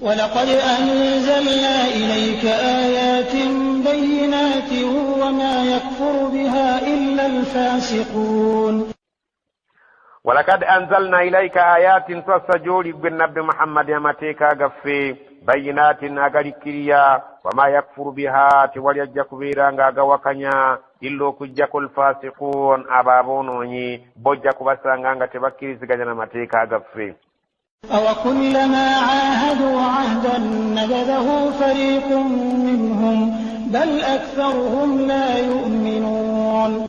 ولقد أنزلنا إليك آيات بينات وما يكفر بها إلا الفاسقون. ولقد أنزلنا إليك آيات تسجل بالنبي محمد يمتيك غفي بينات أغريكيا وما يكفر بها تولي كبيرا غاوكانيا إلا كجاك الفاسقون أبابونوني بوجاك بسانغا تبكيري سجانا متيك غفي. أوكلما عاهدوا عهدا نبذه فريق منهم بل أكثرهم لا يؤمنون.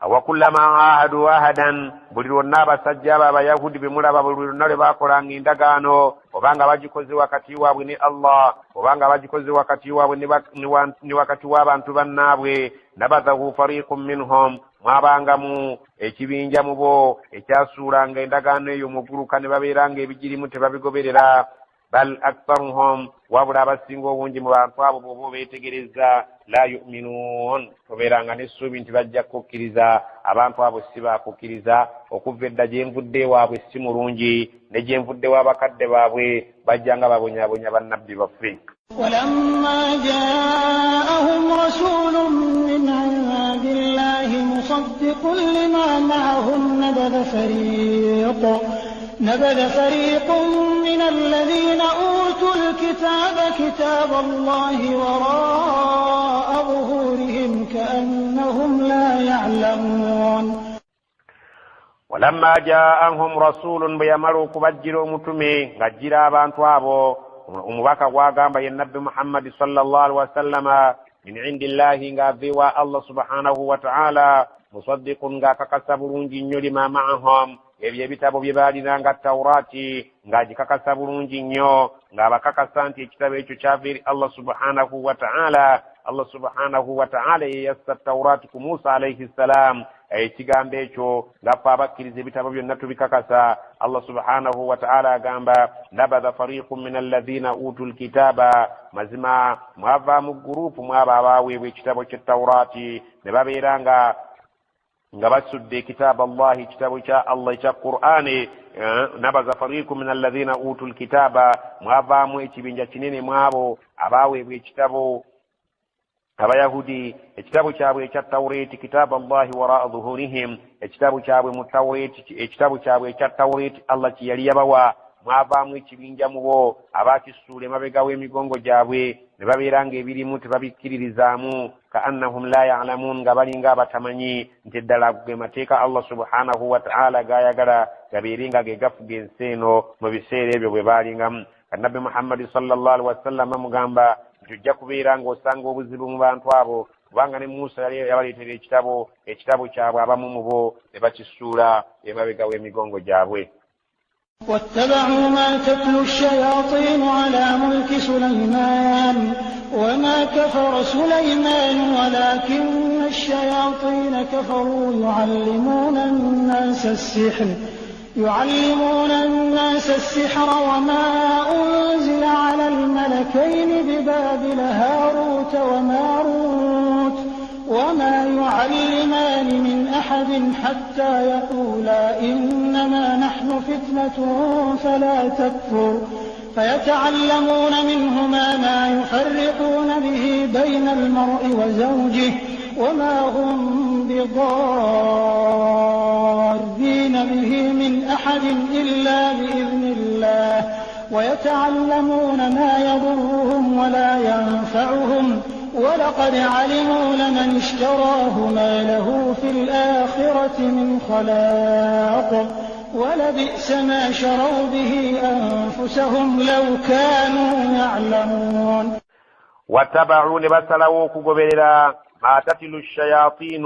أوكلما عاهدوا عهدا بليونا بسجابا بيهود بمولا بليونا باكوران indagano obanga bagikoze wakati waabwe ne Allah obanga bagikoze wakati waabwe ni wakati w'abantu bannaabwe nabadhahu fariqun minhum mwabangamu ekibinja mubo ekyasuulanga endagaano eyo muguluka ne babeeranga ebigirimu tebabigoberera bal aktharuhum wabula abasinga obungi mu bantu abo bw'oba beetegereza la yu'minuun tobeeranga n'essuubi nti bajja kukkiriza abantu abo si baakukkiriza okuva edda gye nvudde waabwe si mulungi ne gye nvudde w'abakadde baabwe bajjanga babonyaabonya bannabbi baffe. ولما جاءهم رسول من عند الله مصدق لما معهم نبذ فريق من الذين أوتوا الكتاب كتاب الله وراء ظهورهم كأنهم لا يعلمون. ولما جاءهم رسول بيمروا كبجروا متمي غجرا abantu abo umubaka gwagamba ye nabbi Muhammad sallallahu alaihi wasallam min indillahi ngaviwa Allah subhanahu wa ta'ala musaddiqun ngakakasa bulungi nnyo lima ma'ahum ebyo ebitabo bye baalina nga Tawrati ng'agikakasa bulungi nnyo ng'abakakasa nti ekitabo ekyo kyaviri Allah subhanahu wa ta'ala. Allah subhanahu wa ta'ala yeyassa Tawrati ku Musa alayhi salam ekigambo ekyo ngaffe abakkiriza ebitabo byonna tubikakasa. Allah subhanahu wa ta'ala agamba nabadha fariqun min alladhina utul kitaba mazima mwava mu gurupu mwaba abaweebwa ekitabo kya Tawrati ne babeera nga basudde kitaba Allah ekitabo kya Allah ekya Qur'ani. Nabadha fariqun min alladhina utul kitaba mwavaamu ekibinja kinene mwabo abaweebwa ekitabo abayahudi ekitabo kyabwe ekya Tawrati kitaba Allah wara'a dhuhurihim ekitabo kyabwe mu Tawrati ekitabo kyabwe ekya Tawrati Allah kiyali yabawa mwavaamu ekibinja mubo abakisuula emabega w'emigongo gyabwe ne babeeranga ebirimu tebabikkiririzaamu kaannahum la ya'lamuun nga balinga abatamanyi nti eddala ge mateeka Allah subhanahu wa ta'ala gayagala gabeerenga ge gafuga ensi eno mu biseera ebyo bwe baalingamu. Nabbi Muhammad sallallahu alaihi wasallam mugamba tujja kubeera ng'osanga obuzibu mu bantu abo kubanga ne Musa yali yabaleetera ekitabo kyabwe abamu mu bo ne bakisuula emabega w'emigongo gyabwe. واتبعوا ما تتلو الشياطين على ملك سليمان وما كفر سليمان ولكن الشياطين كفروا يعلمون الناس السحر وما أنزل على الملكين ببابل هاروت وماروت وما يعلمان من أحد حتى يقولا إنما نحن فتنة فلا تكفر فيتعلمون منهما ما يفرقون به بين المرء وزوجه وما هم بضارين به من أحد إلا بإذن الله ويتعلمون ما يضرهم ولا ينفعهم ولقد علموا لمن اشتراه ما له في الآخرة من خلاق ولبئس ما شروا به أنفسهم لو كانوا يعلمون. واتبعوا لبسلوا كغبرا ما تتلو الشياطين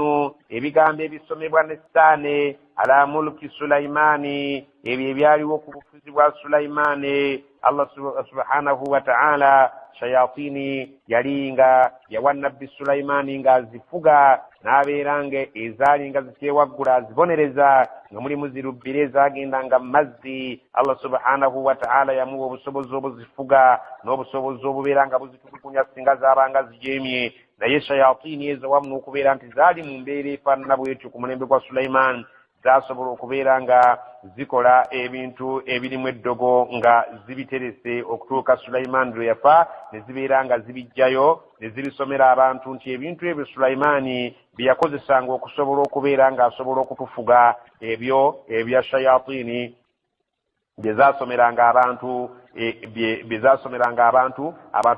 ebigambo ebisomebwa ne Sitaani ala mulki Sulaimani ebyo ebyaliwo ku bufuzi bwa Sulaimani. Allah subhanahu wa ta'ala shayatini yalinga yawa nabbi Sulaimani nga azifuga n'abeeranga ezaali nga zikyewaggula azibonereza nga mulimu zirubbira ezagendanga mazzi. Allah subhanahu wa ta'ala yamuwa obusobozi obuzifuga n'obusobozi obubeera nga buzitukunya singa zaabanga zijeemye. Naye shayatini ezo wamu n'okubeera nti zaali mu mbeera efaanana bw'etyo ku mulembe gwa Sulaiman zasobola okubeera nga zikola ebintu ebirimu eddogo nga zibiterese okutuuka Sulaiman lwe yafa, ne zibeera nga zibijjayo ne zibisomera abantu nti ebintu ebyo Sulaimaani bye yakozesanga okusobola okubeera ng'asobola okutufuga ebyo ebya shayatini byezasomeranga abantu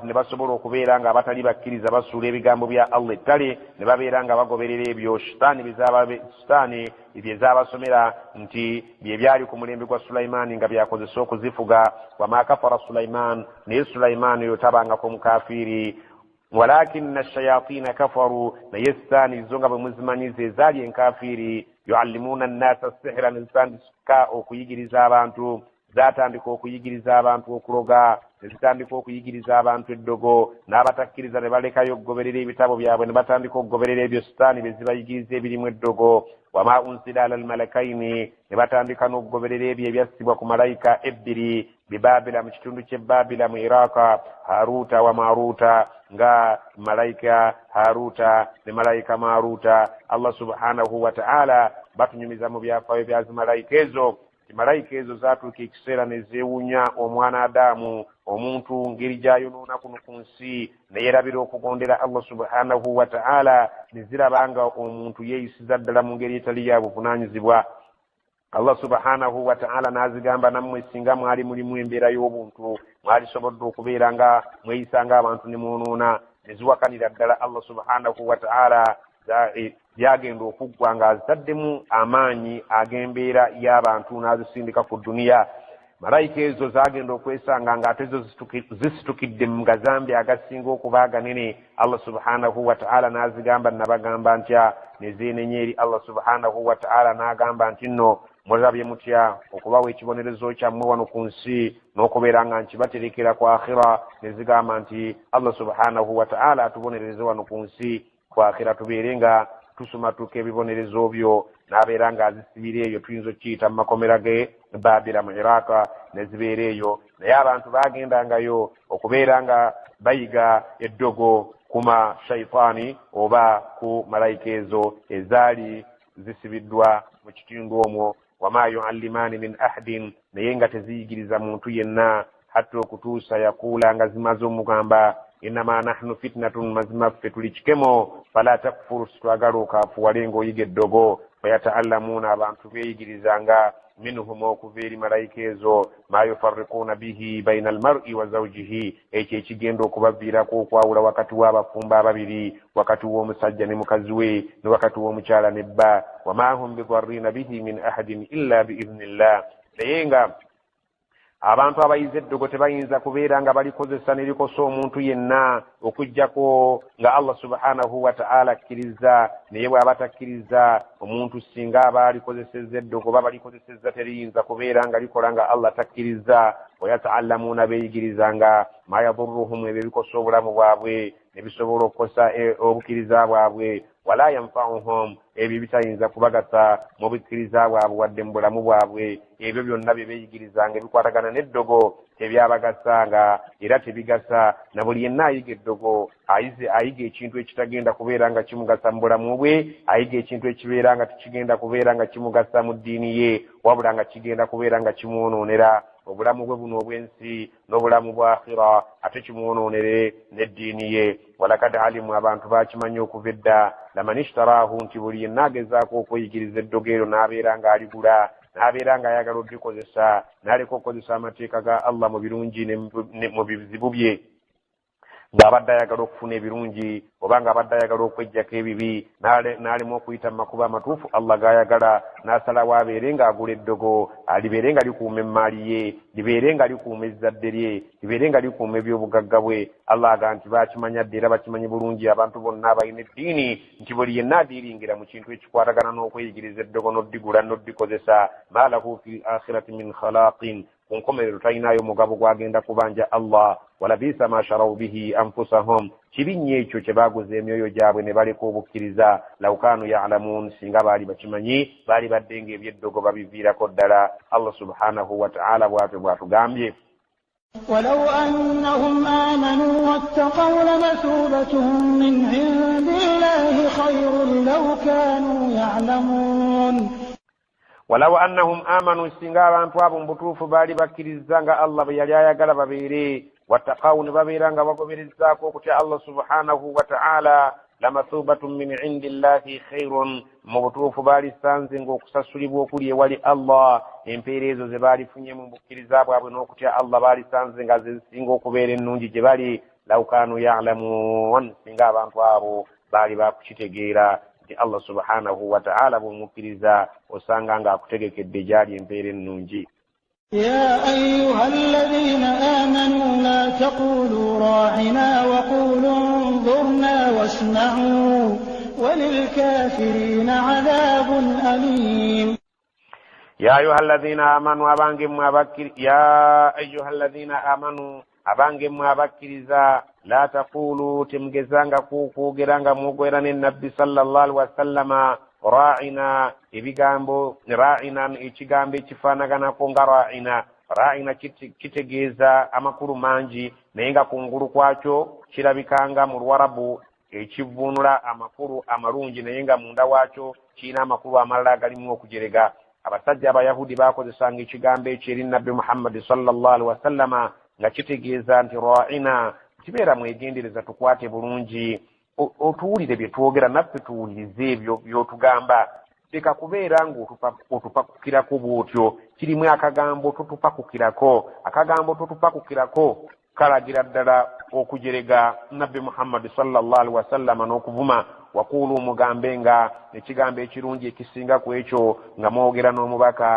ne basobola okubeera nga abatali bakkiriza basuula ebigambo bya Allah ettale ne babeera nga bagoberera ebyo sitaani byezabasomera nti bye byali ku mulembe gwa Sulaimaani nga byakozesa okuzifuga. Wama kafara Sulaiman, naye Sulaimaani oyo tabangako mukafiiri, walakinna shayatina kafaru, naye sitaani zo nga bwe muzimanyiza ezaali enkafiiri, yuallimuuna annaasa sihra, ne zitandika okuyigiriza abantu, zatandika okuyigiriza abantu okuloga, ne zitandika okuyigiriza abantu eddogo, n'abatakkiriza ne balekayo okugoberera ebitabo byabwe ne batandika okugoberera ebyo sitaani bye zibayigiriza ebirimu eddogo. Wama unsila ala almalakaini, ne batandika n'okugoberera ebyo ebyassibwa ku malayika ebbiri bibabila, mu kitundu ky'ebbabila mu Iraka, Haruta wa Maruta, nga malayika Haruta ne malayika Maruta. Allah subhanahu wa ta'ala batunyumiza mu byafaayo bya zimalayika ezo. Malayika ezo zatuuka ekiseera ne zeewuunya omwana Adamu, omuntu ngeri gy'ayonoona kuno ku nsi ne yeerabira okugondera Allah subhanahu wa ta'ala, ne ziraba nga omuntu yeeyisiza ddala mu ngeri etali ya buvunaanyizibwa. Allah subhanahu wa ta'ala n'azigamba, nammwe singa mwali mulimu embeera y'obuntu mwalisobodde okubeera nga mweyisa ng'abantu ne mwonoona, ne ziwakanira ddala Allah subhanahu wa ta'ala byagenda okuggwa ng'azitaddemu amaanyi ag'embeera y'abantu n'azisindika ku duniya. Malayika ezo zagenda okwesanga ng'ate zo zisitukidde mu gazambi agasinga okuba aganene. Allah subhanahu wa ta'ala n'azigamba, nabagamba ntya, ne zeenenya eri Allah subhanahu wa ta'ala n'agamba nti nno mulabye mutya okubawa ekibonerezo kyammwe wano ku nsi n'okubeera nga nkibaterekera ku akhira. Ne zigamba nti Allah subhanahu wa ta'ala atubonereze wano ku nsi, ku akhira tubeere nga tusumatuka ebibonerezo byo. N'abeera ng'azisibira eyo tuyinza okiyita mu makomera ge Babila mu Iraka, ne zibeera eyo. Naye abantu bagendangayo okubeera nga bayiga eddogo ku mashayitaani oba ku malayika ezo ezaali zisibiddwa mu kitundu omwo. Wama yuallimaani min ahadin, naye nga teziyigiriza muntu yenna, hatta okutuusa yakuula nga zimaze omugamba, innama nahnu fitnatun, mazima ffe tuli kikemo, fala takfuru, sitwagala okaafuwale ng'oyiga eddogo. Fayata'allamuuna, abantu beeyigirizanga minhum okuva eri malayika ezo, ma yufarriquuna bihi bayna almar'i wa zawjihi, ekyo ekigenda okubaviirako okwawula wakati w'abafumba ababiri, wakati w'omusajja ne mukazi we, ne wakati w'omukyala ne bba. Wama hum bidarriina bihi min ahadin illa biidhnillah, naye nga abantu abayize eddogo tebayinza kubeera nga balikozesa ne likosa omuntu yenna okuggyako nga Allah subhanahu wa ta'ala akkiriza. Naye bw'aba takkiriza, omuntu singa aba alikozesezza eddogo baba likozesezza teriyinza kubeera nga likola nga Allah takkiriza. Wayata'allamuuna, beeyigirizanga ma yadurruhum, ebyo bikosa obulamu bwabwe ne bisobola okukosa obukkiriza bwabwe. Wala yanfa'uhum, ebyo bitayinza kubagasa mu bukkiriza bwabwe wadde mu bulamu bwabwe. Ebyo byonna bye beeyigirizanga ebikwatagana n'eddogo tebyabagasanga era tebigasa. Na buli yenna ayiga eddogo ayiga ekintu ekitagenda kubeera nga kimugasa mu bulamu bwe, ayiga ekintu ekibeera nga tekigenda kubeera nga kimugasa mu ddiini ye, wabula nga kigenda kubeera nga kimwonoonera obulamu bwe buno obw'ensi n'obulamu bwa akhira, ate kimwonoonere n'eddiini ye. Walakad alimu, abantu bakimanyi okuva edda, laman ishtaraahu, nti buli yenna agezaako okweyigiriza eddogo ero n'abeera ng'aligula, n'abeera ng'ayagala oddikozesa, n'aleka okukozesa amateeka ga Allah mu birungi ne mu bizibu bye, ng'abadde ayagala okufuna ebirungi oba ng'abadde ayagala okweggyako ebibi, n'alema okuyita mu makubo amatuufu Allah g'ayagala, n'asalawo abeere ng'agula eddogo, libeere nga likuuma emmaali ye, libeere nga likuuma ezzadde lye, libeere nga likuuma ebyobugagga bwe. Allah aga nti bakimanya dde era bakimanyi bulungi abantu bonna abalina eddiini, nti buli yenna adiiringira mu kintu ekikwatagana n'okweyigiriza eddogo n'oddigula n'oddikozesa, ma lahu fi akhirati min khalaqin, ku nkomerero talinayo mugabo gwagenda kubanja Allah. Walabisa ma sharaw bihi anfusahum, kibi nnyo ekyo kye baaguza emyoyo gyabwe ne baleka obukkiriza. Law kaanu ya'lamuun, singa baali bakimanyi baali badde ng'ebyeddogo babiviirako ddala. Allah subhanahu wa ta'ala bw'atugambye, ولو أنهم آمنوا واتقوا لمثوبة من عند الله خير لو كانوا يعلمون. walaw annahum amanu singa abantu abo mbutuufu baali bakkirizanga Allah bwe yali ayagala babeere wattaqaw ne babeera nga bagoberezzaako okutya Allah subhanahu wa ta'ala lamathubatun min indillahi khairun mu butuufu baali sanze ng'okusasulibwa okuli ewali Allah empeera ezo ze baalifunye mu bukkiriza bwabwe n'okutya Allah baali sanze nga ze zisinga okubeera ennungi gye bali law kaanu ya'lamuun singa abantu abo baali bakukitegeera nti Allah subhanahu wa ta'ala bw'omukkiriza osanga ng'akutegekedde gyali empeera ennungi. يا أيها الذين آمنوا لا تقولوا راعنا وقولوا انظرنا واسمعوا وللكافرين عذاب أليم. يا أيها الذين آمنوا أبانجم أبكرزا لا تقولوا تمجزانغا كوكوغرانغا موغيران النبي صلى الله عليه وسلم ra'ina ebigambo ra'ina ekigambo ekifaanagana ko nga ra'ina kitegeeza amakulu mangi naye nga kungulu kwakyo kirabikanga mu Luwarabu ekivvuunula amakulu amalungi naye nga munda waakyo kirina amakulu amalala agalimu okujerega. Abasajja abayahudi baakozesanga ekigambo ekyo eri Nabbi Muhammad sallallahu alaihi wasallama nga kitegeeza nti ra'ina kibeera mwegendereza tukwate bulungi otuwulire bye twogera naffe tuwulirize ebyo by'otugamba leka kubeera ng'otupakukirako bw'otyo kirimu akagambo totupakukirako akagambo totupakukirako kalagira ddala okujerega Nabbi Muhammad sallallahu alaihi wasallama n'okuvuma wakuulu mugambe nga ekigambo ekirungi ekisinga ku ekyo nga mwogera n'omubaka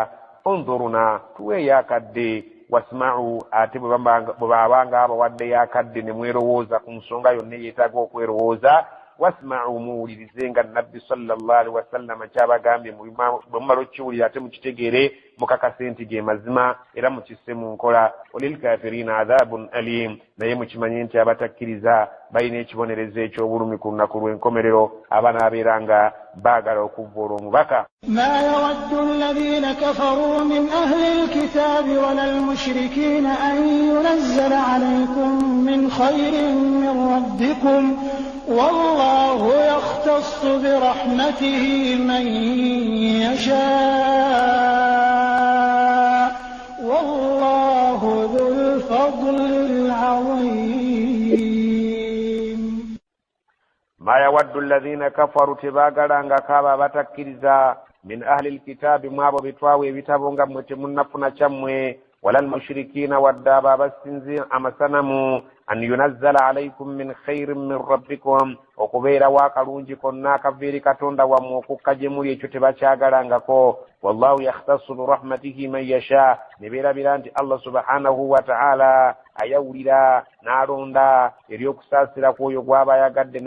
onzuruna tuweeyo akadde wasma'u ate bwe babanga abawaddeyo akadde ne mwerowooza ku nsonga yonna eyeetaaga okwerowooza wasma'u muwulirize nga Nabbi sallallahu alaihi wasallama kyabagambye bwe mumala okkiwulira ate mukitegeere mukakase nti ge mazima era mukisse mu nkola walilkafirina adhabun alim naye mukimanye nti abatakkiriza balina ekibonerezo eky'obulumi ku lunaku lw'enkomerero abanaabeeranga baagala okuvvoola omubaka. ما يود الذين كفروا من أهل الكتاب ولا المشركين أن ينزل عليكم من خير من ربكم والله يختص برحمته من يشاء والله ذو الفضل العظيم. ما يود الذين كفروا تباغرanga kaba batakkiriza min ahli alkitabi mwabo bitwawe ebitabonga mmwe temunnafuna kyammwe walal mushrikina waddaba abasinzi amasanamu an yunazzala alaykum min khairin min rabbikum okubeera waakalungi konna akaviiri katonda wammwe okukka gye muli ekyo tebakyagalangako wallahu yakhtassu birahmatihi man yasha ne beerabira nti Allah subhanahu wa ta'ala ayawulira n'alonda eri okusaasira kwoyo gw'aba ayagadde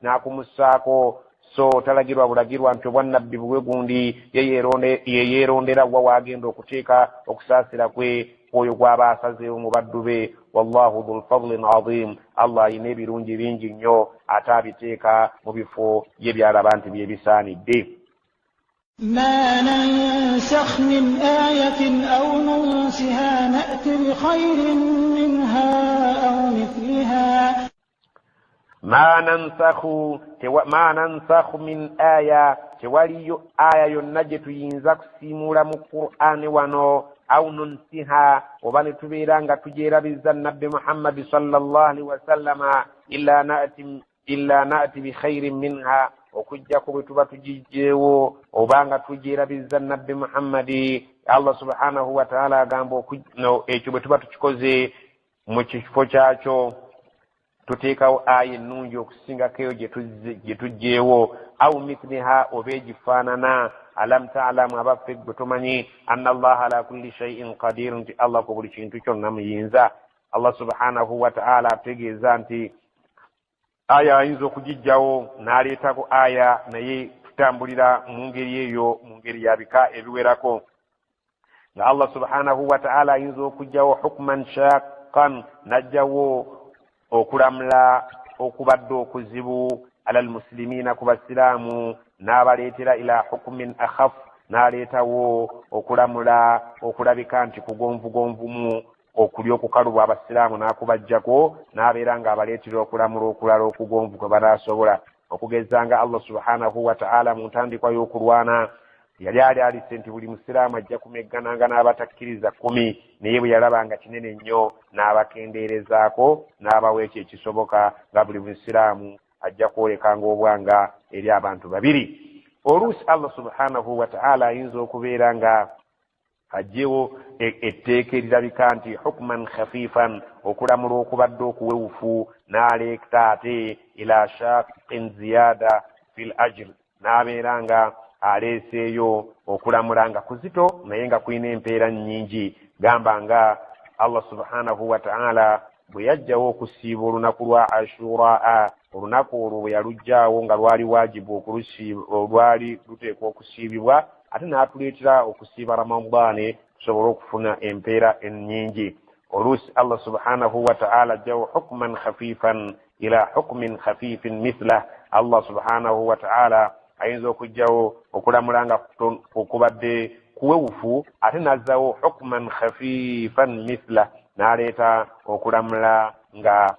n'akumussaako so talagirwa bulagirwa nti obwannabbi bwe gundi yeyeerondera wa waagenda okuteeka okusaasira kwe kwoyo gw'aba asazeewo mu baddu be wallahu dhul fadlin azim Allah ayina ebirungi bingi nnyo ate abiteeka mu bifo ye byalaba nti byebisaanidde. ما ننسخ من آية أو ننسها نأت بخير منها أو مثلها ما ننسخ من آية tewaliyo aya yonna gye tuyinza kusiimuula mu Qur'ani wano au nunsiha oba ne tubeera nga tugyerabizza Nabbi Muhammad sallallahu alaihi wasallama illa na'ti bi khairin minha okujjako bwe tuba tugijjeewo oba nga tugyerabizza Nabbi Muhammadi Allah subhanahu wa ta'ala agamba ekyo bwe tuba tukikoze mu kifo kyakyo tuteekawo aya ennungi okusingako eyo gye tugjeewo au mithliha oba egifaanana alam ta'lamu abaffe gwe tumanyi anna allaha ala kulli shay'in qadir nti Allah ku buli kintu kyonna muyinza. Allah subhanahu wa ta'ala ategeeza nti aya ayinza okugijjawo n'aleetako aya naye tutambulira mu ngeri eyo mu ngeri ya bika ebiwerako nga Allah subhanahu wa ta'ala ayinza okugjawo hukman shaqqan najjawo okulamula okubadde okuzibu alal muslimina ku basiraamu n'abaleetera ila hukmin akhaf n'aleetawo okulamula okulabika nti kugonvugonvumu okuli okukalubwa abasiraamu n'akubajjako n'abeera nga abaleetera okulamula okulala okugonvu kwe banaasobola okugezanga Allah subhanahu wa ta'ala mu ntandikwa y'okulwana yali ali senti buli musiraamu ajja kumeggananga n'abatakkiriza 10 naye bwe yalaba nga kinene nnyo n'abakendeerezaako n'abawa ekyo ekisoboka nga buli musiraamu ajja kwolekanga obwanga eri abantu babiri. Oluusi Allah subhanahu wa ta'ala ayinza okubeera nga ajjewo etteeka erirabika nti hukman khafifan okulamula okubadde okuwewufu n'aleeta ate ila shaqin ziyada fil ajr n'abeera nga aleeseeyo okulamula nga kuzito naye nga kulina empeera nnyingi. Gamba nga Allah subhanahu wa ta'ala bwe yajjawo okusiiba olunaku lwa Ashura, olunaku olwo bwe yalujjaawo nga lwali wajibu olwali luteekwa okusiibibwa, ate n'atuleetera okusiiba Ramadani tusobole okufuna empeera ennyingi. Oluusi Allah subhanahu wa ta'ala ajjawo hukman khafifan ila hukmin khafifin mithlah. Allah subhanahu wa ta'ala ayinza okujjawo okulamula nga okubadde kuwewufu ate nazzawo hukman khafifan mithlah n'aleeta okulamula nga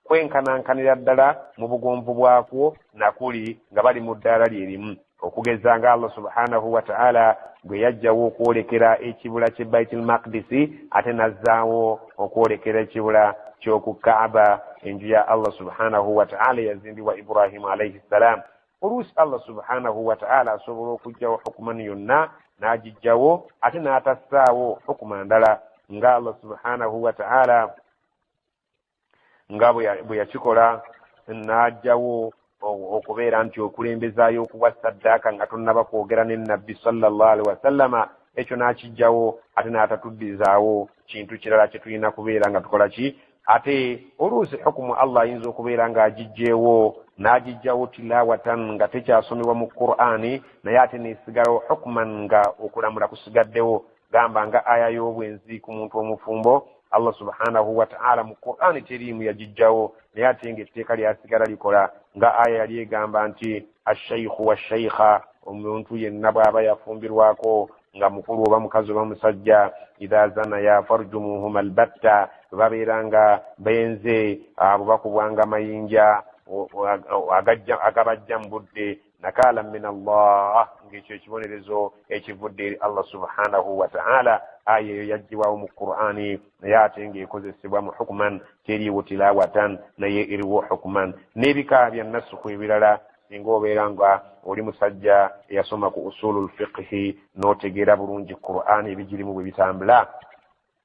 kwenkanankanira ddala mu bugomvu bwakwo nakuli nga bali mu ddaala lyerimu. Okugeza nga Allah subhanahu wa ta'ala bwe yajjawo okwolekera ekibula ky'e Baitul Maqdis ate nazzaawo okwolekera ekibula ky'oku Kaaba, enju ya Allah subhanahu wa ta'ala yazimbibwa Ibrahim alayhi salam. Oluusi Allah subhanahu wa ta'ala asobola okujjawo hukuman yonna n'agijjawo ate n'atassaawo hukuma ndala nga Allah subhanahu wa ta'ala nga bwe yakikola n'ajjawo okubeera nti okulembezaayo okuwa saddaaka nga tonnaba kwogera ne Nabbi sallallahu alaihi wasallama, ekyo n'akijjawo ate n'atatuddizaawo kintu kirala kye tulina kubeera nga tukola ki. Ate oluusi hukumu Allah ayinza okubeera ng'agijjeewo n'agijjawo tilawatan nga tekyasomebwa mu Qur'ani naye ate neesigalawo hukuman nga okulamula kusigaddewo. Gamba nga aya y'obwenzi ku muntu omufumbo Allah subhanahu wa ta'ala mu Qur'ani teriimu yagijjawo naye ate ng'etteeka lyasigala likola nga aya yali egamba nti ashaykhu washaykha, omuntu yenna bw'aba yafumbirwako nga mukulu oba mukazi oba musajja, idha zanaya farjumuhuma albatta, babeera nga benze abo bakubwanga mayinja agabajja mu budde nakala min Allah, ng'ekyo ekibonerezo ekivudde eri Allah subhanahu wa ta'ala. Aya eyo yaggyibwawo mu Qur'ani naye ate ng'ekozesebwa mu hukuman teriiwo tilawatan naye eriwo hukuman. N'ebika bya nasuku ebirala singa obeera nga oli musajja eyasoma ku usulul fiqhi n'otegeera bulungi Qur'ani ebigirimu bwe bitambula,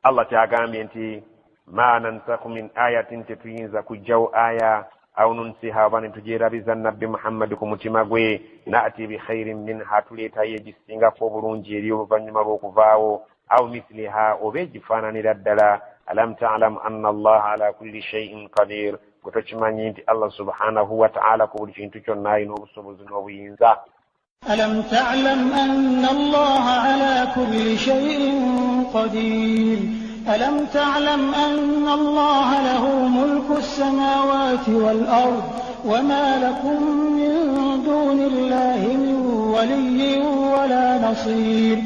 Allah kyagambye nti ma nansakhu min ayatin, tetuyinza kujjawo aya aw nunsiha oba ne tugyerabiza Nabbi Muhammad ku mutima gwe, naati bi khairin minha, tuleetayo egisingako obulungi eri oluvannyuma lw'okuvaawo, aw mithliha oba egifaananira ddala. Alam ta'lam anna Allah ala kulli shay'in qadir, gwe tokimanyi nti Allah subhanahu wa ta'ala ku buli kintu kyonna alina obusobozi n'obuyinza. ألم تعلم أن الله على كل شيء قدير ألم تعلم أن الله له ملك السماوات والأرض وما لكم من دون الله من ولي ولا نصير.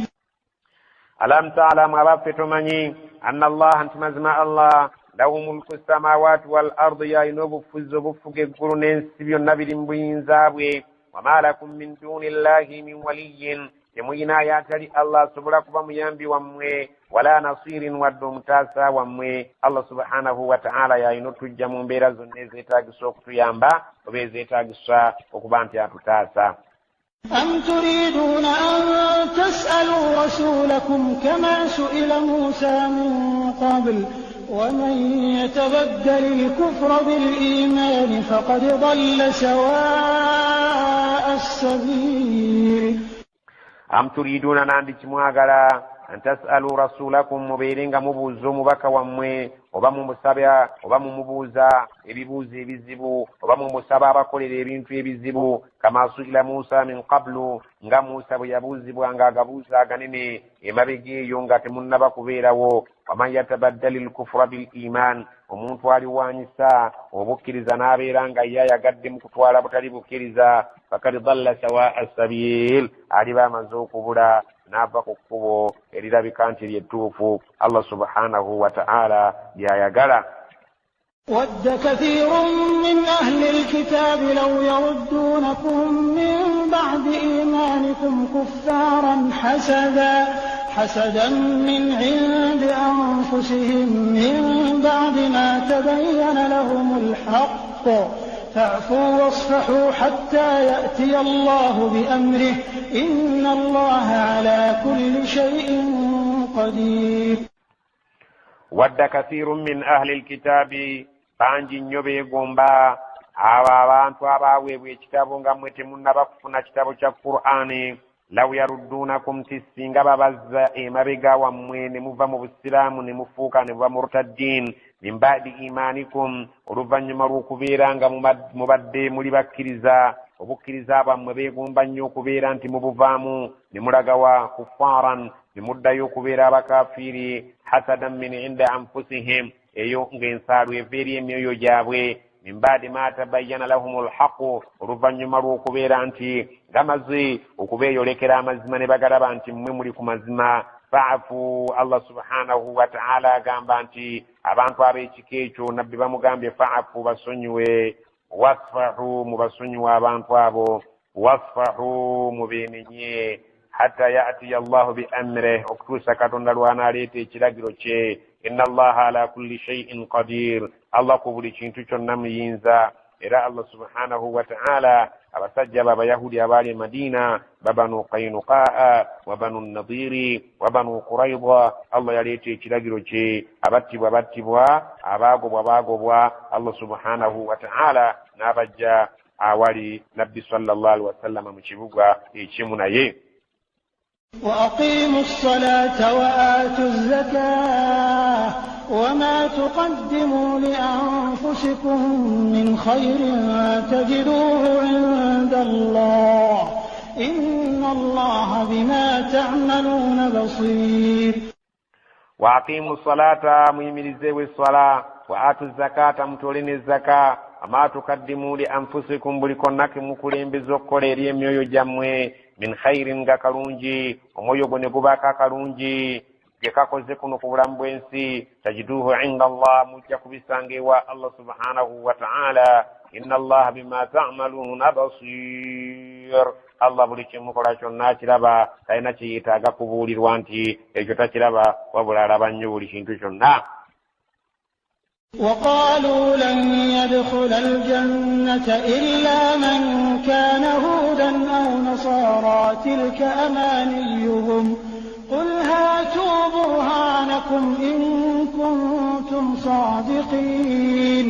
ألم تعلم أبفت مني أن الله أنت مزمع الله له ملك السماوات والأرض يا ينوب فز بفك القرنين سبيو النبي بينزابwe وما لكم من دون الله من ولي يمينا ياتري الله سبحانه وميامبي ومwe ولا نصير ودم تاسا ومwe. الله سبحانه وتعالى يا ينوتujja mu mbeera zonna ezeetaagisa okutuyamba oba ezeetaagisa okuba nti atutaasa. أم تريدون أن تسألوا رسولكم كما سئل موسى من قبل ومن يتبدل الكفر بالإيمان فقد ضل سواء السبيل. أم تريدون أن تمواغلا أن تسألوا رسولكم مبيرين مبوزو مبكا ومwe oba mumusabya oba mumubuuza ebibuuzo ebizibu oba mumusaba abakolera ebintu ebizibu kama suila Musa min qablu, nga Musa bwe yabuuzibwa nga agabuuza aganene emabega eyo nga temunnaba kubeerawo. waman yatabaddali lkufura bil iman, omuntu aliwanyisa obukkiriza n'abeera nga ye ayagadde mu kutwala butali bukkiriza, fakad dalla sawa as-sabil, aliba amaze okubula n'ava ku kkubo erirabika nti lyettuufu Allah subhanahu wa ta'ala lyayagala. وَدَّ كَثِيرٌ مِّنْ أَهْلِ الْكِتَابِ لَوْ يَرُدُّونَكُم مِّن بَعْدِ إِيمَانِكُمْ كُفَّارًا حَسَدًا مِّنْ عِندِ أَنفُسِهِم مِّن بَعْدِ مَا تَبَيَّنَ لَهُمُ الْحَقُّ ۖ فَاعْفُوا وَاصْفَحُوا حَتَّىٰ يَأْتِيَ اللَّهُ بِأَمْرِهِ ۗ إِنَّ اللَّهَ عَلَىٰ كُلِّ شَيْءٍ قَدِيرٌ. وَدَّ كَثِيرٌ مِّنْ أَهْلِ الْكِتَابِ bangi nnyo beegomba abo abantu abaweebwa ekitabo nga mmwe temunnaba kufuna kitabo kya Qur'ani law yaruddunakum tisinga babazza emabega wammwe ne muva mu busiraamu ne mufuuka ne muba murtaddiin min ba'di imaanikum oluvannyuma lw'okubeera nga mubadde muli bakkiriza obukkiriza bwammwe beegomba nnyo okubeera nti mubuvaamu ne mulagawa kuffaaran ne muddayo okubeera abakafiiri hasadan min inda anfusihim eyo ng'ensaalwa eva eri emyoyo gyabwe min baadi ma tabayyana lahumul haqu oluvannyuma lw'okubeera nti gamaze okubeeyolekera amazima ne bagalaba nti mmwe muli ku mazima fa'afu. Allah subhanahu wa ta'ala agamba nti abantu ab'ekika ekyo nabbi bamugambye fa'afu basonyiwe, wasfahu mubasonyiwe abantu abo, wasfahu mubeenenye hatta ya'tiya Allahu bi amrihi okutuusa Katonda lw'anaaleeta ekiragiro kye. Inna Allaha ala kulli shay'in qadir. Allah ku buli kintu kyonna muyinza. Era Allah subhanahu wa ta'ala abasajja b'Abayahudi abaali e Madina babanu Qaynuqaa wa banu Nadiri wa banu Qurayza Allah yaleeta ekiragiro kye, abattibwa abaagobwa Allah subhanahu wa ta'ala n'abajja awali nabbi sallallahu alaihi wasallam mu kibuga ekimu naye. وَأَقِيمُوا الصَّلَاةَ وَآتُوا الزَّكَاةَ وَمَا تُقَدِّمُوا لِأَنفُسِكُم مِّنْ خَيْرٍ تَجِدُوهُ عِندَ اللَّهِ إِنَّ اللَّهَ بِمَا تَعْمَلُونَ بَصِيرٌ. وَأَقِيمُوا الصَّلَاةَ مُيِمِرِزَيْوِ الصَّلَاةَ وَآتُوا الزَّكَاةَ مُتُولِنِ الزَّكَاةَ وَمَا تُقَدِّمُوا لِأَنفُسِكُم بُلِكُنَّكِ مُكُلِمبِزَ okkola eri emyoyo gyammwe min khairin nga kalungi omwoyo gwo ne gubaako akalungi ge kakoze kuno ku bulamu bw'ensi tajiduhu inda Allah mujja kubisanga ewa Allah subhanahu wa ta'ala. Inna Allah bima ta'maluna basir. Allah buli kimukola kyonna akiraba, talina kiyetaaga kubuulirwa nti ekyo takiraba wabula alaba nnyo buli kintu kyonna. وقالوا لن يدخل الجنة إلا من كان هودا أو نصارى تلك أمانيهم قل هاتوا برهانكم إن كنتم صادقين.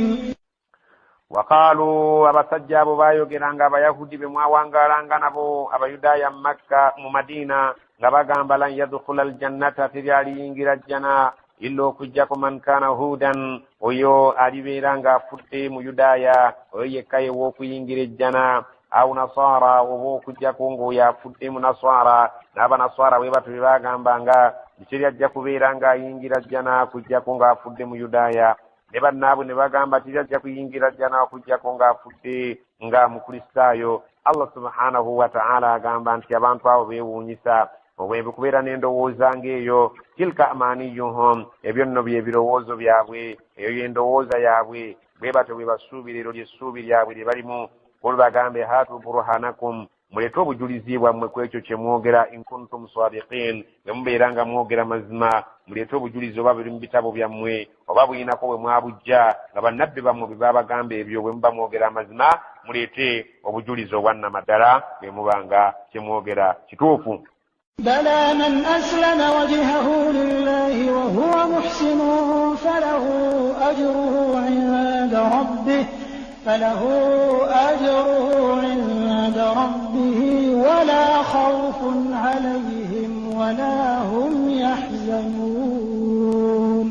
وقالوا abasajja abo baayogeranga abayahudi be mwawangalanga nabo abayudaaya mu Makka mu Madina nga bagamba lan yadkhula aljannata tiryaliyingira jjana illa okujjako man kana hudan oyo alibeera ng'afudde mu Yudaaya oyo yekka yewa okuyingira ejjana au nasara oba okujjako ng'oyo afudde mu nasara n'abanaswara bwe batyo bye baagambanga ekiri ajja kubeera ng'ayingira jjana kujjako ng'afudde mu Yudaaya ne bannaabwe ne bagamba tiri ajja kuyingira jjana okujjako ng'afudde nga mu Kristaayo. Allah subhanahu wa ta'ala agamba nti abantu abo beewuunyisa obwebikubeera n'endowooza ng'eyo tilka amaniyuhum ebyo nno bye birowoozo byabwe, eyo y'endowooza yaabwe bwe batyo bwe basuubira ero ly'essuubi lyabwe lye balimu. Kul bagambe haatu burhanakum mulete obujulizi bwammwe ku ekyo kye mwogera in kuntum sadiqin bwe mubeera nga mwogera mazima mulete obujulizi oba buli mu bitabo byammwe oba buyinako bwe mwabujja nga bannabbi bammwe bwe babagamba ebyo bwe muba mwogera amazima mulete obujulizi obwannamaddala bwe muba nga kye mwogera kituufu. بلى من أسلم وجهه لله وهو محسن فله أجره عند ربه ولا خوف عليهم ولا هم يحزنون.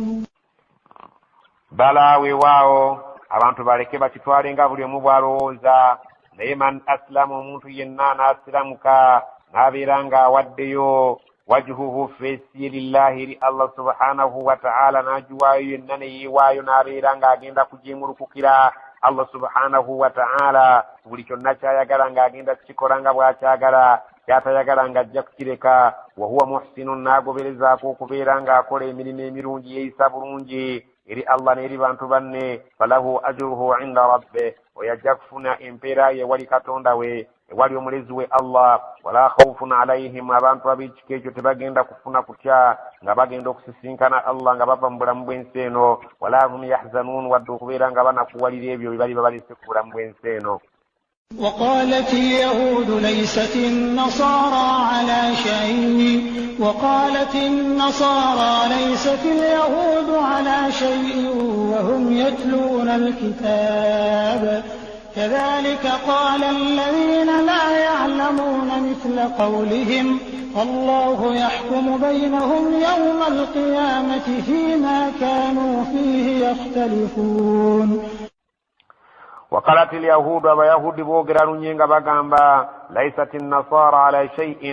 بلى وواو abantu baleke bakitwale nga buli omu bw'alowooza naye man aslamu omuntu yenna n'asiramuka n'abeera ng'awaddeyo wajhuhu feesi lillahi eri Allah subhanahu wa ta'ala n'agiwaayo yenna ne yeewaayo n'abeera ng'agenda kugyemulukukira Allah subhanahu wa ta'ala buli kyonna ky'ayagala ng'agenda kukikola nga bw'akyagala ky'atayagala ng'ajja kukireka wa huwa muhsinun n'agoberezaako okubeera ng'akola emirimu emirungi yeeyisa bulungi eri Allah n'eri bantu banne falahu ajruhu inda rabbe oyajja kufuna empeera ye wali katonda we ewali omulezi we Allah wala khawfun alayhim abantu ab'ekika ekyo tebagenda kufuna kutya nga bagenda okusisinkana Allah nga bava mu bulamu bw'ensi eno wala hum yahzanun wadde okubeera nga banakuwalira ebyo bye bali babalese ku bulamu bw'ensi eno. وقالت اليهود ليست النصارى على شيء وقالت النصارى ليست اليهود على شيء وهم يتلون الكتاب كذلك قال الذين لا يعلمون مثل قولهم الله يحكم بينهم يوم القيامة فيما كانوا فيه يختلفون. وقالت اليهود ويهود بوغرا نينغا باغامبا ليست النصارى على شيء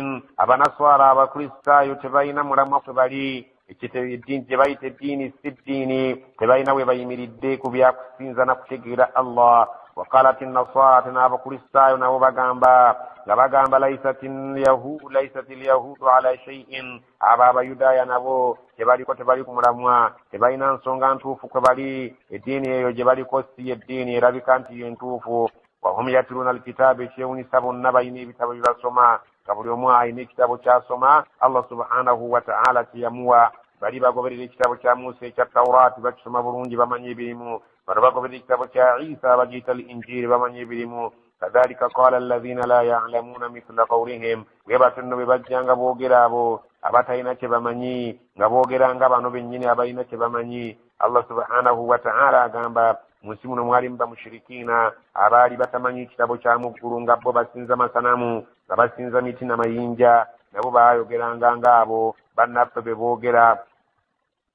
ابا نصارى وكريستايو تباينا مرما فبالي ekitebe eddiini tebayita eddiini si ddiini tebalina we bayimiridde ku byakusinza na kutegeera Allah. waqalat nasara n'abakristaayo nabo bagamba nga bagamba laysat alyahudu ala shay'in abo abayudaaya nabo tebali ku mulamwa tebalina nsonga ntuufu kwe bali eddiini eyo gye baliko si eddiini erabika nti yentuufu. wahum yatluna alkitaba ekyewunyisa bonna balina ebitabo bye basoma nga buli omu alina ekitabo kyasoma Allah subhanahu wa ta'ala kyeyamuwa. bali bagoberera ekitabo kya Musa ekya Tawraati bakisoma bulungi bamanyi ebirimu. bano bagoberera ekitabo kya Isa bagiyita al-Injiri bamanyi ebirimu. kadhalika qala alladhina la ya'lamuna mithla qawlihim bwe batyo nno bwe bajjanga boogera abo abatalina kye bamanyi nga boogera nga bano bennyini abalina kye bamanyi. Allah subhanahu wa ta'ala agamba mu nsi muno mwalimu bamushirikiina abaali batamanyi ekitabo kya mu ggulu nga bo basinza masanamu nga basinza miti n'amayinja nabo baayogeranga ng'abo bannaffe be boogera.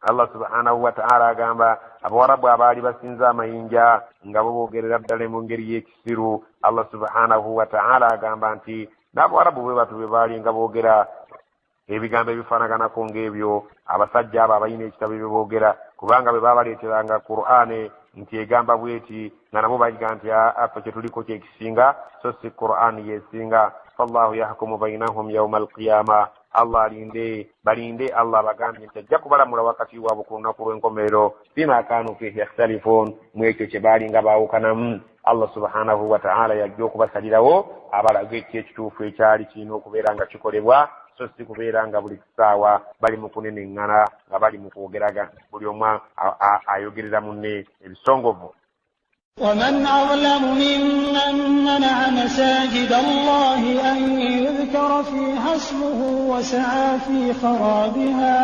Allah subhanahu wa ta'ala agamba abawarabu abaali basinza amayinja nga bo boogerera ddala mu ngeri y'ekisiru. Allah subhanahu wa ta'ala agamba nti n'abawarabu bwe batu bwe baali nga boogera ebigambo ebifaanaganako ng'ebyo abasajja abo abalina ekitabo bye boogera kubanga bwe baabaleeteranga Qur'ani nti egamba bweti nga nabo bayiga nti affe kye tuliko kyekisinga so si Qur'ani yesinga. fallahu yahkumu bainahum yauma alqiyama Allah balinde Allah bagambye nti ajja kubalamula wakati waabwe ku lunaku lw'enkomerero bima kaanu fihi yakhtalifun mu ekyo kye baali nga baawukanamu. Allah subhanahu wa ta'ala yajja okubasalirawo abalaga ekituufu ekyali kirina okubeera nga kikolebwa so si kubeera nga buli kisaawa bali mu kuneneŋŋana nga bali mu kwogeraga buli omu ayogerera munne ebisongovu. ومن أظلم ممن منع مساجد الله أن يذكر فيها اسمه وسعى في خرابها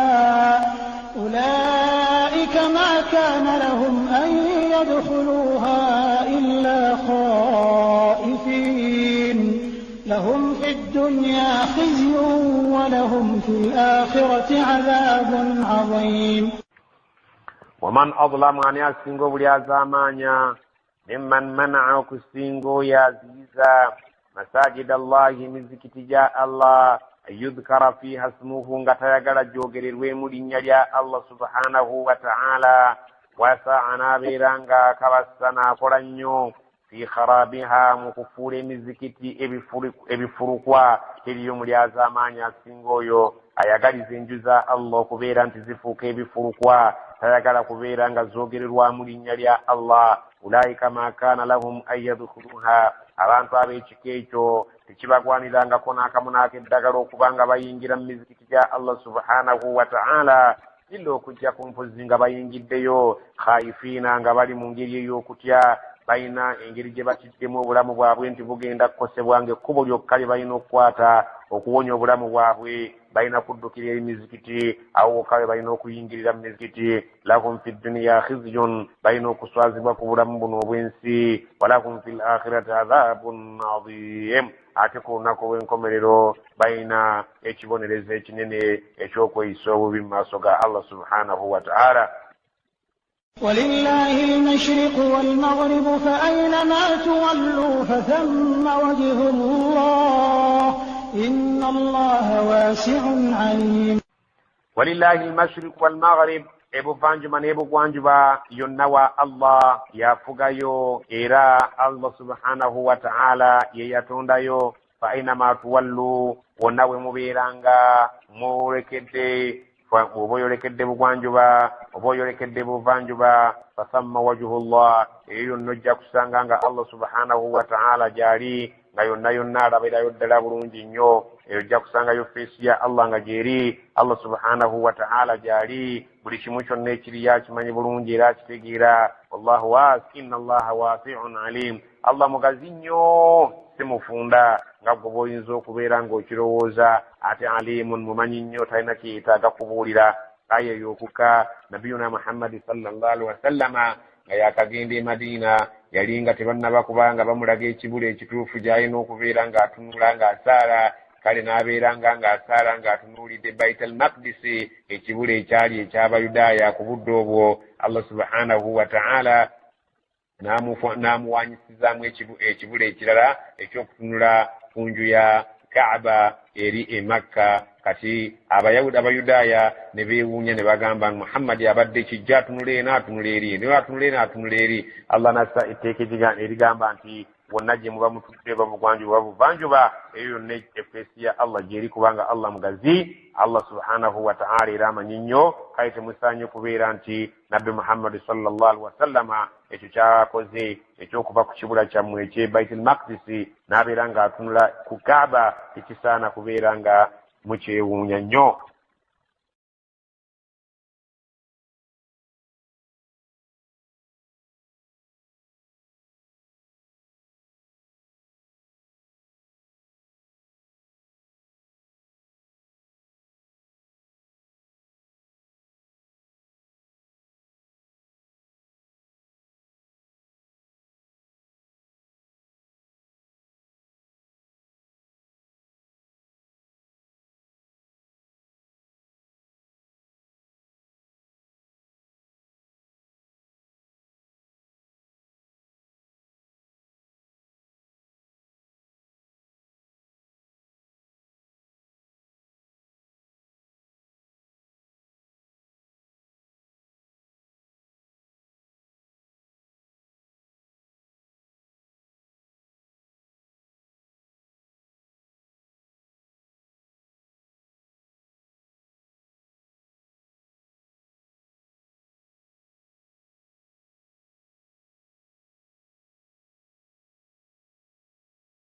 أولئك ما كان لهم أن يدخلوها إلا خائفين لهم في الدنيا خزي ولهم في الآخرة عذاب عظيم. ومن أظلم أن يسنغو بليازامانيا ممن منع كسينغو يازيزا مساجد الله مزكتي جاء الله يذكر فيها اسمه غتايغلا جوغرير ويمولينيا يا الله سبحانه وتعالى وسعنا بيرانغا كبسنا قرانيو في خرابها مكفور مزكتي ebifurukwa kiriyo mulyazamanya singoyo ayagaliza enju za Allah kubeera nti zifuuka ebifurukwa tayagala kubeera nga zoogererwa mu linnya lya Allah. ulaika ma kana lahum an yadkhuluha abantu ab'ekika ekyo tekibagwanirangako n'akamu n'akeddagala okubanga bayingira mu mizikiti gya Allah subhanahu wa ta'ala illa okujja ku mpozi nga bayingiddeyo khaifiina nga bali mu ngeri ey'okutya balina engeri gye batiddemu obulamu bwabwe nti bugenda kukosebwa ng'ekkubo lyokka lye balina okukwata okuwonya obulamu bwabwe balina kuddukira emizikiti awo wokka we balina okuyingirira mu mizikiti. lahum fi dduniya khizyun balina okuswazibwa ku bulamu buno obw'ensi walahum fi l-akhirati adhabun adhim ate ku lunaku olw'enkomerero balina ekibonerezo ekinene ekyokweyisa obubi mu maaso ga Allah subhanahu wa ta'ala. ولله المشرق والمغرب فأينما تولوا فثم وجه الله إن الله واسع عليم. ولله المشرق والمغرب ebuvanjuma n'ebugwanjuba yonna wa Allah yafugayo era Allah subhanahu wa ta'ala ye yatondayo. fa ainama tuwallu wonna we mubeeranga murekedde oba oyolekedde bugwanjuba oba oyolekedde buvanjuba fathamma wajhullah eyo nno ojja kusanga nga Allah subhanahu wa ta'ala gyali nga yonna yonna alabirayo ddala bulungi nnyo eyo ojja kusangayo feesi ya Allah nga gyeri Allah subhanahu wa ta'ala gyali buli kimu kyonna ekiri yakimanyi bulungi era akitegeera wallahu inna Allaha wasi'un alim Allah mugazi nnyo simufunda nga gwe boyinza okubeera ng'okirowooza ate alimun mumanyi nnyo talina kiyetaaga kubuulira aya y'okuka nabiyuna Muhammadi sallallahu alaihi wasallama nga yakagenda e Madina yali nga tebannaba kubanga bamulaga ekibula ekituufu gy'alina okubeera ng'atunula ng'asaala kale n'abeeranga ng'asaala ng'atunuulidde Baitul Maqdis ekibula ekyali eky'Abayudaaya ku budde obwo Allah subhanahu wa ta'ala n'amuwanyisizaamu ekibula ekirala ekyokutunula ku nju ya Kaaba eri e Makka kati Abayudaaya ne beewuunya ne bagamba Muhammad abadde kijja atunule n'atunula eri n'atunula eri Allah nassa etteeka erigamba nti wonna gye muba mutudde babugwanjuba buvanjuba eyo yonna effeesi ya Allah gyeri kubanga Allah mugazi Allah subhanahu wa ta'ala era amanyi nnyo kale temusaanye kubeera nti nabbi Muhammad sallallahu alaihi wasallama ekyo kyakoze ekyokuva ku kibula kyammwe ekye Baitul Maqdis n'abeera ng'atunula ku Kaaba tekisaana kubeera nga mukyewuunya nnyo